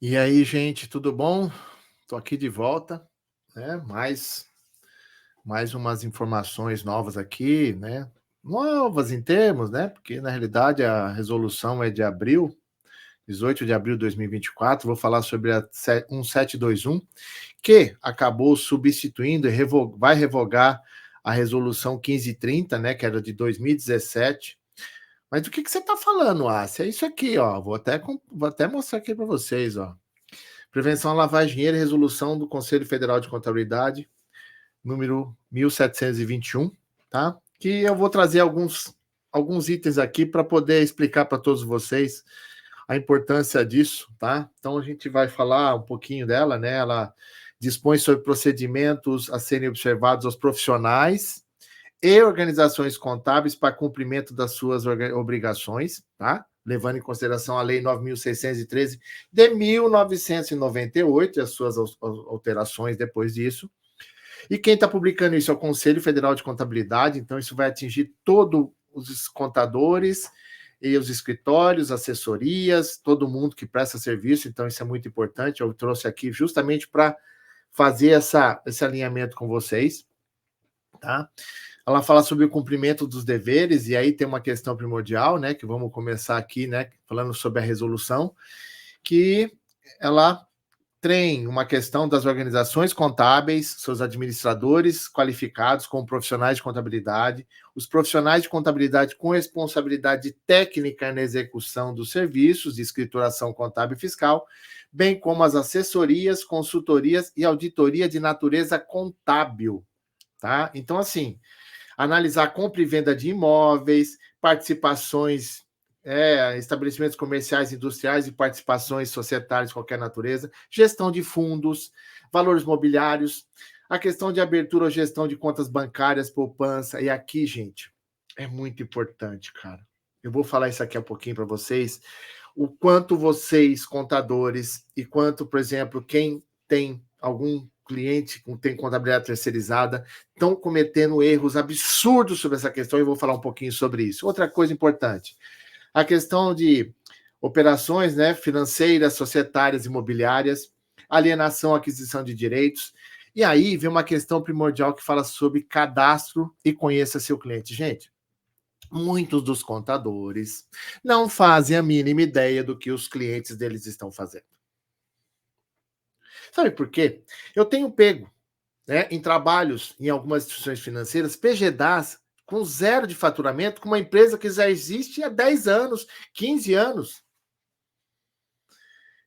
E aí, gente, tudo bom? Estou aqui de volta, né? Mais umas informações novas aqui, né? Novas em termos, né? Porque na realidade a resolução é de abril, 18 de abril de 2024. Vou falar sobre a 1721, que acabou substituindo e vai revogar a resolução 1530, né? Que era de 2017. Mas do que você está falando, Ásia? É isso aqui, ó. Vou até mostrar aqui para vocês, ó. Prevenção à lavagem de dinheiro e resolução do Conselho Federal de Contabilidade, número 1721, tá? Que eu vou trazer alguns itens aqui para poder explicar para todos vocês a importância disso, tá? Então a gente vai falar um pouquinho dela, né? Ela dispõe sobre procedimentos a serem observados aos profissionais e organizações contábeis para cumprimento das suas obrigações, tá? Levando em consideração a Lei 9.613 de 1998 e as suas alterações depois disso. E quem está publicando isso é o Conselho Federal de Contabilidade, então isso vai atingir todos os contadores e os escritórios, assessorias, todo mundo que presta serviço, então isso é muito importante. Eu trouxe aqui justamente para fazer esse alinhamento com vocês, tá? Ela fala sobre o cumprimento dos deveres, e aí tem uma questão primordial, né, que vamos começar aqui, né, falando sobre a resolução, que ela tem uma questão das organizações contábeis, seus administradores qualificados como profissionais de contabilidade, os profissionais de contabilidade com responsabilidade técnica na execução dos serviços de escrituração contábil e fiscal, bem como as assessorias, consultorias e auditoria de natureza contábil, tá? Então, assim, analisar compra e venda de imóveis, participações, estabelecimentos comerciais, industriais e participações societárias de qualquer natureza, gestão de fundos, valores mobiliários, a questão de abertura ou gestão de contas bancárias, poupança. E aqui, gente, é muito importante, cara. Eu vou falar isso aqui a pouquinho para vocês. O quanto vocês, contadores, e quanto, por exemplo, quem tem algum cliente que tem contabilidade terceirizada, estão cometendo erros absurdos sobre essa questão, e vou falar um pouquinho sobre isso. Outra coisa importante, a questão de operações, né, financeiras, societárias, imobiliárias, alienação, aquisição de direitos, e aí vem uma questão primordial que fala sobre cadastro e conheça seu cliente. Gente, muitos dos contadores não fazem a mínima ideia do que os clientes deles estão fazendo. Sabe por quê? Eu tenho pego, né, em trabalhos em algumas instituições financeiras, PGDAs com zero de faturamento, com uma empresa que já existe há 10 anos, 15 anos.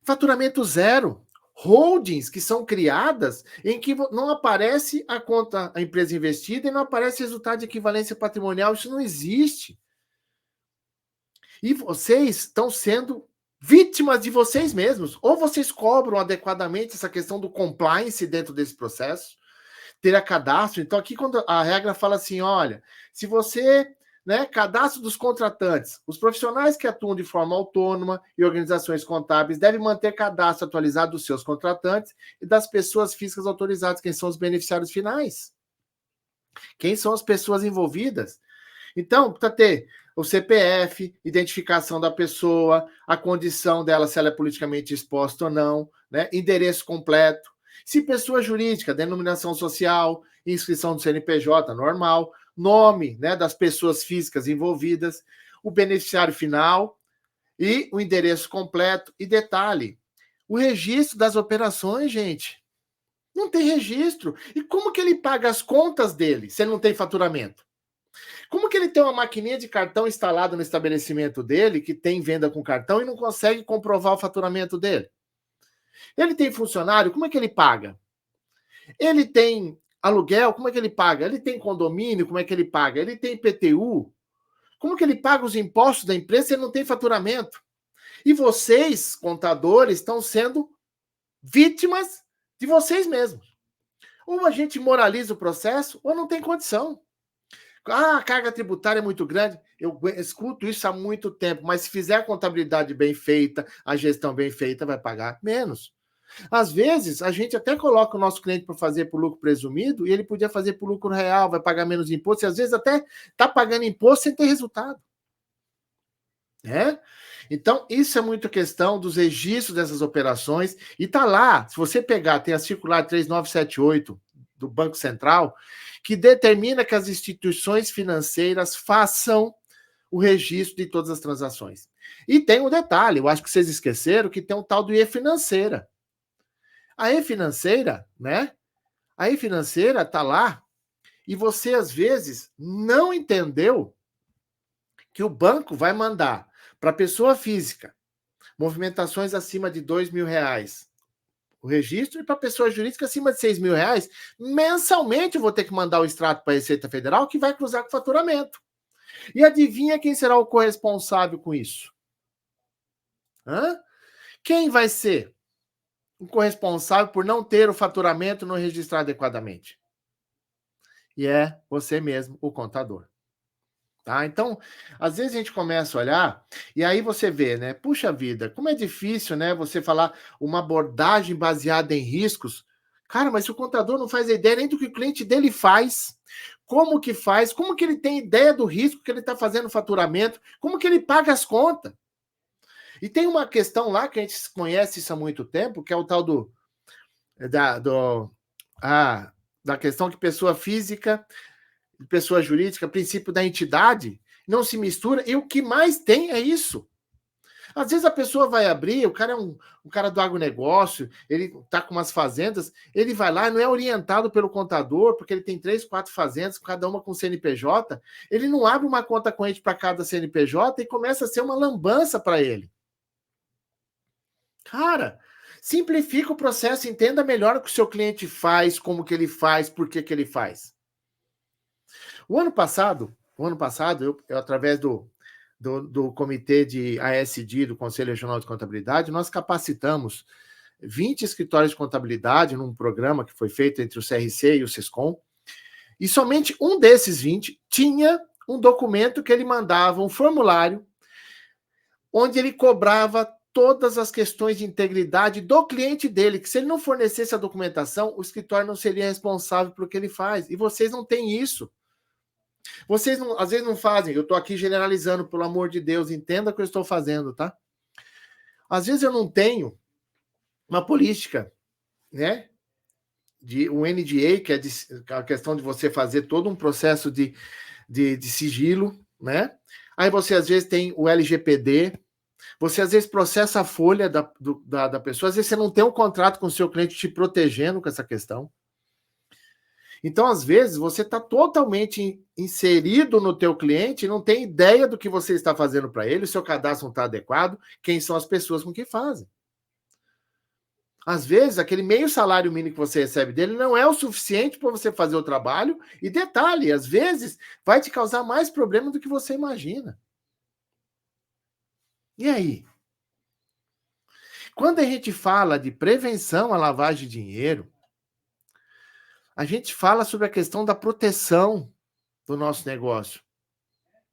Faturamento zero. Holdings que são criadas em que não aparece a conta, a empresa investida, e não aparece resultado de equivalência patrimonial. Isso não existe. E vocês estão sendo vítimas de vocês mesmos. Ou vocês cobram adequadamente essa questão do compliance dentro desse processo, ter a cadastro. Então, aqui, quando a regra fala assim, olha, se você, né, cadastro dos contratantes, os profissionais que atuam de forma autônoma e organizações contábeis devem manter cadastro atualizado dos seus contratantes e das pessoas físicas autorizadas, quem são os beneficiários finais, quem são as pessoas envolvidas. Então, para ter o CPF, identificação da pessoa, a condição dela, se ela é politicamente exposta ou não, né? Endereço completo. Se pessoa jurídica, denominação social, inscrição do CNPJ normal, nome, né, das pessoas físicas envolvidas, o beneficiário final e o endereço completo. E detalhe, o registro das operações, gente. Não tem registro. E como que ele paga as contas dele se ele não tem faturamento? Como que ele tem uma maquininha de cartão instalada no estabelecimento dele, que tem venda com cartão, e não consegue comprovar o faturamento dele? Ele tem funcionário, como é que ele paga? Ele tem aluguel, como é que ele paga? Ele tem condomínio, como é que ele paga? Ele tem IPTU? Como que ele paga os impostos da empresa se ele não tem faturamento? E vocês, contadores, estão sendo vítimas de vocês mesmos. Ou a gente moraliza o processo, ou não tem condição. Ah, a carga tributária é muito grande. Eu escuto isso há muito tempo, mas se fizer a contabilidade bem feita, a gestão bem feita, vai pagar menos. Às vezes, a gente até coloca o nosso cliente para fazer por lucro presumido e ele podia fazer por lucro real, vai pagar menos imposto, e às vezes até está pagando imposto sem ter resultado. Né? Então, isso é muito questão dos registros dessas operações, e está lá, se você pegar, tem a circular 3978 do Banco Central, que determina que as instituições financeiras façam o registro de todas as transações. E tem um detalhe, eu acho que vocês esqueceram que tem um tal do e-financeira. A e-financeira, né? A e-financeira está lá e você, às vezes, não entendeu que o banco vai mandar para a pessoa física movimentações acima de R$ 2.000, o registro, e para a pessoa jurídica acima de R$ 6.000, mensalmente eu vou ter que mandar o extrato para a Receita Federal, que vai cruzar com o faturamento. E adivinha quem será o corresponsável com isso? Hã? Quem vai ser o corresponsável por não ter o faturamento não registrado adequadamente? E é você mesmo, o contador. Tá? Então, às vezes a gente começa a olhar e aí você vê, né? Puxa vida, como é difícil, né? Você falar uma abordagem baseada em riscos. Cara, mas se o contador não faz ideia nem do que o cliente dele faz, como que faz, como que ele tem ideia do risco que ele está fazendo no faturamento, como que ele paga as contas. E tem uma questão lá que a gente conhece isso há muito tempo, que é o tal da questão que pessoa física, pessoa jurídica, princípio da entidade, não se mistura, e o que mais tem é isso. Às vezes a pessoa vai abrir, o cara é um cara do agronegócio, ele está com umas fazendas, ele vai lá e não é orientado pelo contador, porque ele tem 3, 4 fazendas, cada uma com CNPJ, ele não abre uma conta corrente para cada CNPJ e começa a ser uma lambança para ele. Cara, simplifica o processo, entenda melhor o que o seu cliente faz, como que ele faz, por que ele faz. O ano passado, eu através do comitê de ASD, do Conselho Regional de Contabilidade, nós capacitamos 20 escritórios de contabilidade num programa que foi feito entre o CRC e o Sescom, e somente um desses 20 tinha um documento que ele mandava, um formulário, onde ele cobrava todas as questões de integridade do cliente dele, que se ele não fornecesse a documentação, o escritório não seria responsável pelo que ele faz. E vocês não têm isso. Vocês não, às vezes não fazem. Eu estou aqui generalizando, pelo amor de Deus, entenda o que eu estou fazendo, tá? Às vezes eu não tenho uma política, né? De um NDA, que é a questão de você fazer todo um processo de sigilo, né? Aí você às vezes tem o LGPD, você às vezes processa a folha da pessoa, às vezes você não tem um contrato com o seu cliente te protegendo com essa questão. Então, às vezes, você está totalmente inserido no teu cliente, não tem ideia do que você está fazendo para ele, o seu cadastro não está adequado, quem são as pessoas com que fazem. Às vezes, aquele meio salário mínimo que você recebe dele não é o suficiente para você fazer o trabalho, e detalhe, às vezes, vai te causar mais problema do que você imagina. E aí? Quando a gente fala de prevenção à lavagem de dinheiro, a gente fala sobre a questão da proteção do nosso negócio,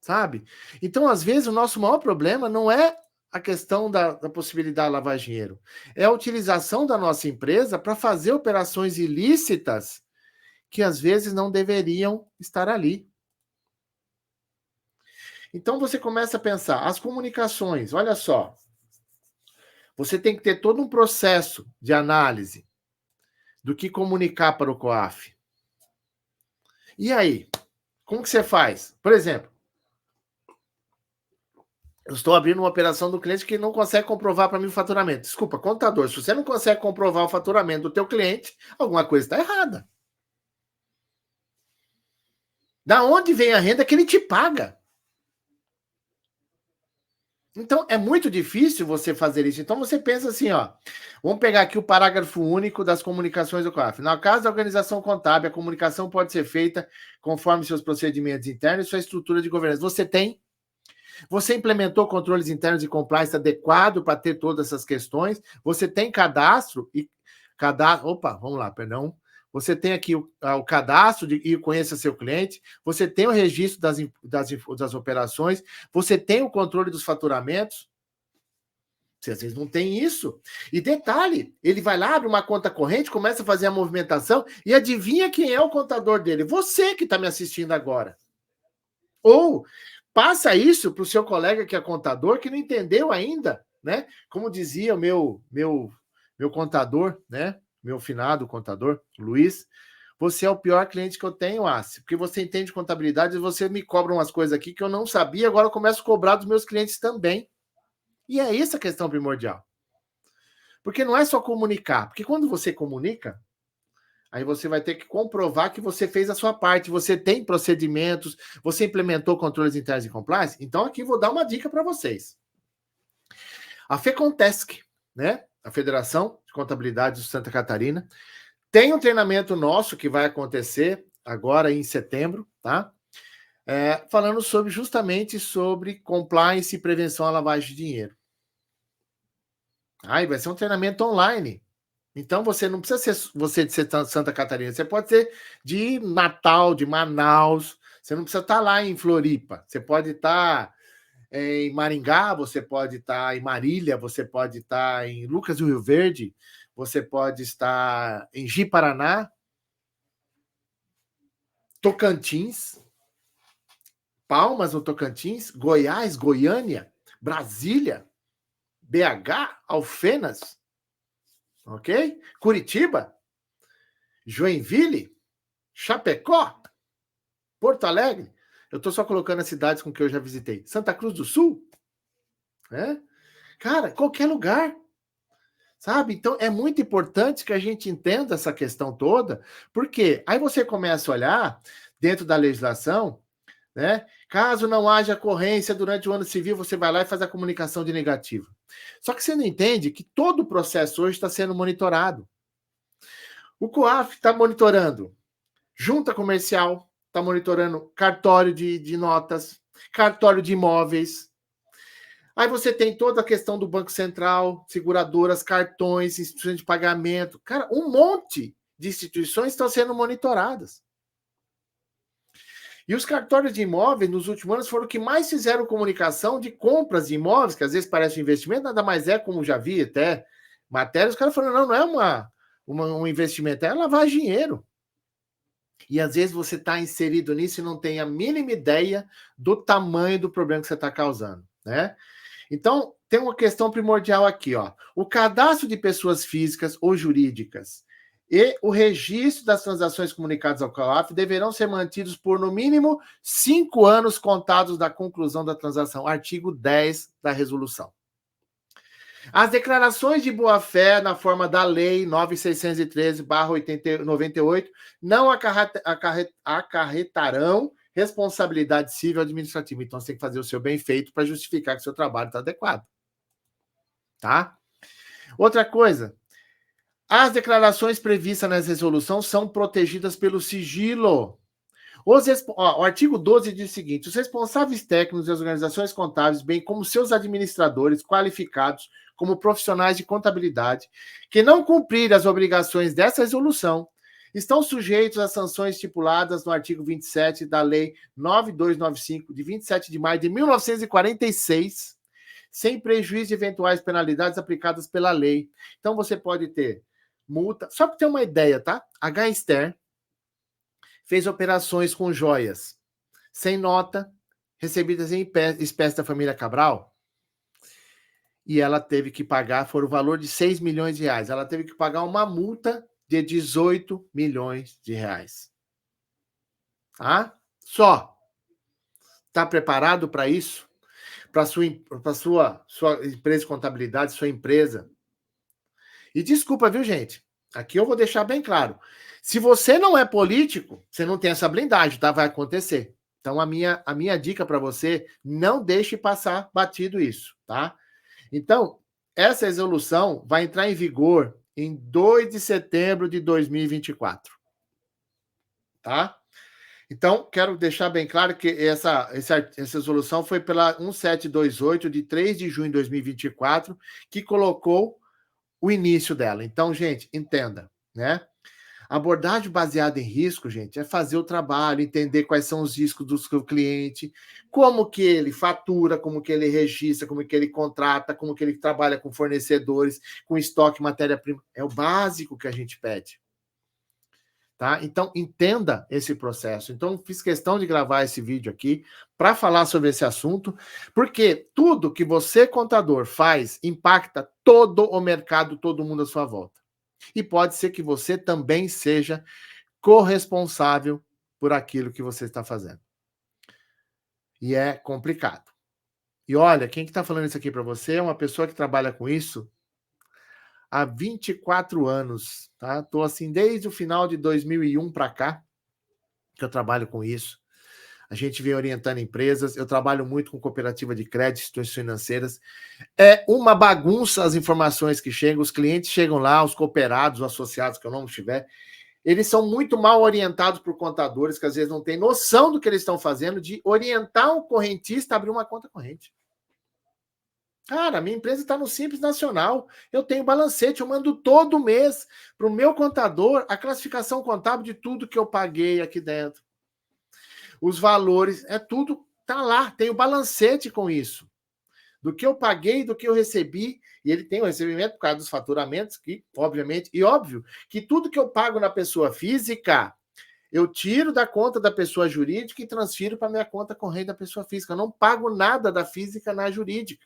sabe? Então, às vezes, o nosso maior problema não é a questão da possibilidade de lavar dinheiro, é a utilização da nossa empresa para fazer operações ilícitas que, às vezes, não deveriam estar ali. Então, você começa a pensar, as comunicações, olha só, você tem que ter todo um processo de análise do que comunicar para o COAF. E aí? Como que você faz? Por exemplo, eu estou abrindo uma operação do cliente que não consegue comprovar para mim o faturamento. Desculpa, contador, se você não consegue comprovar o faturamento do teu cliente, alguma coisa está errada. Da onde vem a renda que ele te paga? Então, é muito difícil você fazer isso. Então, você pensa assim, ó, vamos pegar aqui o parágrafo único das comunicações do COAF. Na caso da organização contábil, a comunicação pode ser feita conforme seus procedimentos internos e sua estrutura de governança. Você implementou controles internos de compliance adequado para ter todas essas questões? Você tem cadastro e vamos lá, perdão. Você tem aqui o cadastro e conheça seu cliente, você tem o registro das operações, você tem o controle dos faturamentos. Você às vezes não tem isso. E detalhe, ele vai lá, abre uma conta corrente, começa a fazer a movimentação e adivinha quem é o contador dele? Você que está me assistindo agora. Ou passa isso para o seu colega que é contador, que não entendeu ainda, né? Como dizia o meu contador, né? Meu finado contador, Luiz, você é o pior cliente que eu tenho, Assi, porque você entende contabilidade e você me cobra umas coisas aqui que eu não sabia, agora eu começo a cobrar dos meus clientes também. E é essa a questão primordial. Porque não é só comunicar, porque quando você comunica, aí você vai ter que comprovar que você fez a sua parte, você tem procedimentos, você implementou controles internos de compliance. Então aqui vou dar uma dica para vocês. A FECONTESC, né? A Federação de Contabilidade de Santa Catarina, tem um treinamento nosso que vai acontecer agora em setembro, tá? Falando justamente sobre compliance e prevenção à lavagem de dinheiro. Aí vai ser um treinamento online. Então você não precisa ser você de Santa Catarina, você pode ser de Natal, de Manaus, você não precisa estar lá em Floripa, você pode estar em Maringá, você pode estar em Marília, você pode estar em Lucas do Rio Verde, você pode estar em Ji-Paraná, Tocantins, Palmas no Tocantins, Goiás, Goiânia, Brasília, BH, Alfenas, ok? Curitiba, Joinville, Chapecó, Porto Alegre. Eu estou só colocando as cidades com que eu já visitei. Santa Cruz do Sul, né? Cara, qualquer lugar, sabe? Então é muito importante que a gente entenda essa questão toda, porque aí você começa a olhar dentro da legislação, né? Caso não haja ocorrência durante o ano civil, você vai lá e faz a comunicação de negativo. Só que você não entende que todo o processo hoje está sendo monitorado. O COAF está monitorando junta comercial, está monitorando cartório de notas, cartório de imóveis. Aí você tem toda a questão do Banco Central, seguradoras, cartões, instituições de pagamento. Cara, um monte de instituições estão sendo monitoradas. E os cartórios de imóveis, nos últimos anos, foram os que mais fizeram comunicação de compras de imóveis, que às vezes parece um investimento, nada mais é, como já vi até matéria, os caras falaram, não é um investimento, é lavar dinheiro. E às vezes você está inserido nisso e não tem a mínima ideia do tamanho do problema que você está causando, né? Então, tem uma questão primordial aqui, ó. O cadastro de pessoas físicas ou jurídicas e o registro das transações comunicadas ao COAF deverão ser mantidos por, no mínimo, 5 anos contados da conclusão da transação. Artigo 10 da resolução. As declarações de boa-fé na forma da Lei 9.613/98 não acarretarão responsabilidade civil administrativa. Então, você tem que fazer o seu bem feito para justificar que o seu trabalho está adequado. Tá? Outra coisa, as declarações previstas na resolução são protegidas pelo sigilo. O artigo 12 diz o seguinte: os responsáveis técnicos e as organizações contábeis, bem como seus administradores qualificados como profissionais de contabilidade, que não cumprirem as obrigações dessa resolução, estão sujeitos às sanções estipuladas no artigo 27 da Lei 9295, de 27 de maio de 1946, sem prejuízo de eventuais penalidades aplicadas pela lei. Então, você pode ter multa. Só para ter uma ideia, tá? A Gainster fez operações com joias sem nota, recebidas em espécie da família Cabral, e ela teve que pagar, foi o valor de 6 milhões de reais. Ela teve que pagar uma multa de 18 milhões de reais. Tá? Só. Está preparado para isso? Para sua empresa de contabilidade, sua empresa? E desculpa, viu, gente? Aqui eu vou deixar bem claro. Se você não é político, você não tem essa blindagem, tá? Vai acontecer. Então, a minha dica para você, não deixe passar batido isso, tá? Então, essa resolução vai entrar em vigor em 2 de setembro de 2024. Tá? Então, quero deixar bem claro que essa resolução foi pela 1728, de 3 de junho de 2024, que colocou o início dela. Então, gente, entenda, né? Abordagem baseada em risco, gente, é fazer o trabalho, entender quais são os riscos do seu cliente, como que ele fatura, como que ele registra, como que ele contrata, como que ele trabalha com fornecedores, com estoque, matéria-prima. É o básico que a gente pede. tá? Então, entenda esse processo. Então, fiz questão de gravar esse vídeo aqui para falar sobre esse assunto, porque tudo que você, contador, faz impacta todo o mercado, todo mundo à sua volta. E pode ser que você também seja corresponsável por aquilo que você está fazendo. E é complicado. E olha, quem que está falando isso aqui para você é uma pessoa que trabalha com isso há 24 anos, tá? Estou assim desde o final de 2001 para cá, que eu trabalho com isso. A gente vem orientando empresas, eu trabalho muito com cooperativa de crédito, instituições financeiras. É uma bagunça as informações que chegam, os clientes chegam lá, os cooperados, os associados, que eu não tiver, eles são muito mal orientados por contadores, que às vezes não têm noção do que eles estão fazendo, de orientar o correntista a abrir uma conta corrente. Cara, minha empresa está no Simples Nacional, eu tenho balancete, eu mando todo mês para o meu contador a classificação contábil de tudo que eu paguei aqui dentro. Os valores, é tudo, tá lá, tem o balancete com isso. Do que eu paguei, do que eu recebi, e ele tem o recebimento por causa dos faturamentos, que, obviamente, e óbvio, que tudo que eu pago na pessoa física, eu tiro da conta da pessoa jurídica e transfiro para minha conta corrente da pessoa física. Eu não pago nada da física na jurídica.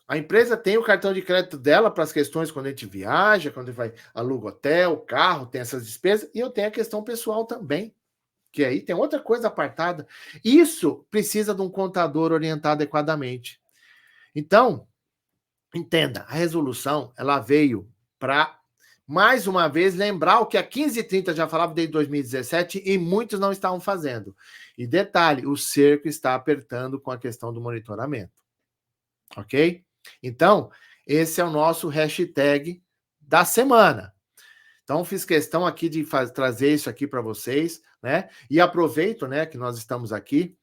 A empresa tem o cartão de crédito dela para as questões quando a gente viaja, quando vai aluga hotel, carro, tem essas despesas, e eu tenho a questão pessoal também, que aí tem outra coisa apartada. Isso precisa de um contador orientado adequadamente. Então, entenda, a resolução ela veio para, mais uma vez, lembrar o que a 1530 já falava desde 2017 e muitos não estavam fazendo. E detalhe, o cerco está apertando com a questão do monitoramento. Ok? Então, esse é o nosso hashtag da semana. Então, fiz questão aqui de trazer isso aqui para vocês, né? E aproveito, né, que nós estamos aqui.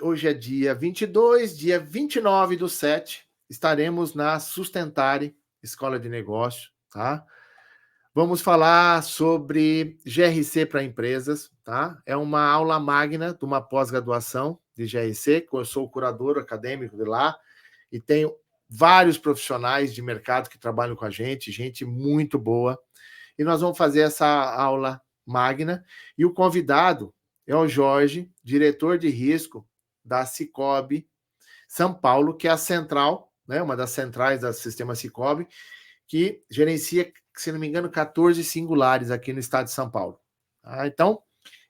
Hoje é dia 22, dia 29/7, estaremos na Sustentare Escola de Negócio, tá? Vamos falar sobre GRC para empresas, tá? É uma aula magna de uma pós-graduação de GRC, que eu sou o curador acadêmico de lá, e tenho vários profissionais de mercado que trabalham com a gente muito boa. E nós vamos fazer essa aula magna, e o convidado é o Jorge, diretor de risco da Sicoob São Paulo, que é a central, né, uma das centrais do sistema Sicoob, que gerencia, se não me engano, 14 singulares aqui no estado de São Paulo. Então,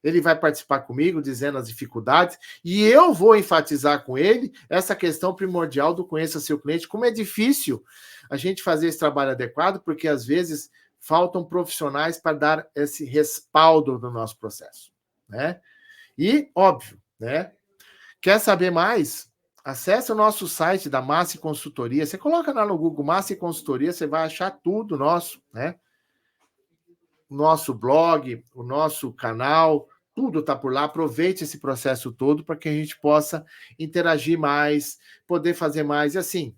ele vai participar comigo, dizendo as dificuldades, e eu vou enfatizar com ele essa questão primordial do conheça seu cliente, como é difícil a gente fazer esse trabalho adequado, porque às vezes faltam profissionais para dar esse respaldo no nosso processo, né? E, óbvio, né? Quer saber mais? Acesse o nosso site da Massi Consultoria. Você coloca lá no Google Massi Consultoria, você vai achar tudo nosso, né? O nosso blog, o nosso canal, tudo está por lá. Aproveite esse processo todo para que a gente possa interagir mais, poder fazer mais. E assim,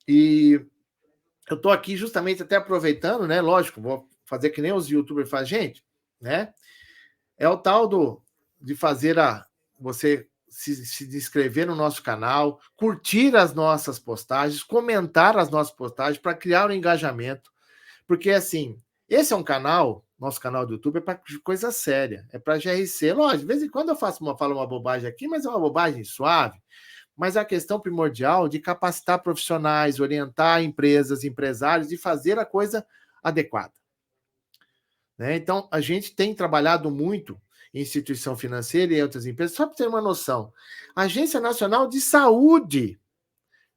e eu estou aqui justamente até aproveitando, né? Lógico, vou fazer que nem os youtubers fazem, gente, né? É o tal de fazer você se inscrever no nosso canal, curtir as nossas postagens, comentar as nossas postagens para criar um engajamento. Porque, assim, esse é um canal, nosso canal do YouTube, é para coisa séria, é para GRC. Lógico, de vez em quando eu falo uma bobagem aqui, mas é uma bobagem suave. Mas a questão primordial de capacitar profissionais, orientar empresas, empresários e fazer a coisa adequada. Né? Então, a gente tem trabalhado muito em instituição financeira e outras empresas. Só para ter uma noção, a Agência Nacional de Saúde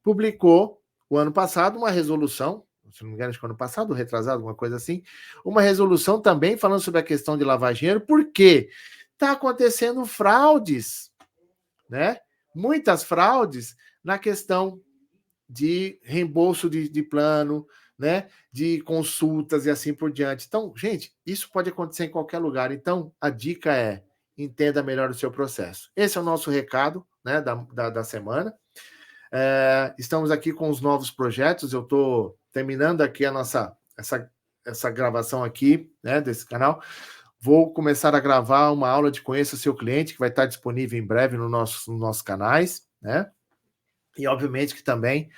publicou, o ano passado, uma resolução, se não me engano, acho que ano passado, retrasado, alguma coisa assim, uma resolução também falando sobre a questão de lavar dinheiro, porque está acontecendo fraudes, né? Muitas fraudes na questão de reembolso de plano, né? De consultas e assim por diante. Então, gente, isso pode acontecer em qualquer lugar. Então, a dica é entenda melhor o seu processo. Esse é o nosso recado, né, da semana. Estamos aqui com os novos projetos. Eu estou terminando aqui essa gravação aqui, né, desse canal. Vou começar a gravar uma aula de Conheça o Seu Cliente, que vai estar disponível em breve nos nossos canais, né? E, obviamente, que também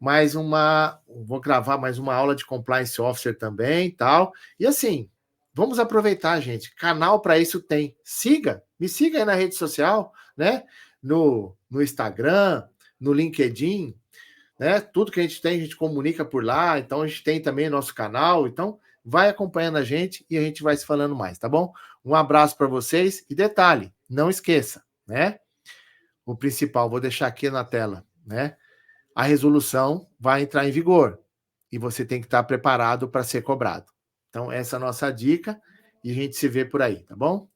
vou gravar mais uma aula de Compliance Officer também, tal. E, assim, vamos aproveitar, gente. Canal para isso tem. Me siga aí na rede social, né? No Instagram, no LinkedIn, né? Tudo que a gente comunica por lá. Então, a gente tem também nosso canal. Então, vai acompanhando a gente e a gente vai se falando mais, tá bom? Um abraço para vocês e detalhe, não esqueça, né? O principal, vou deixar aqui na tela, né? A resolução vai entrar em vigor e você tem que estar preparado para ser cobrado. Então, essa é a nossa dica e a gente se vê por aí, tá bom?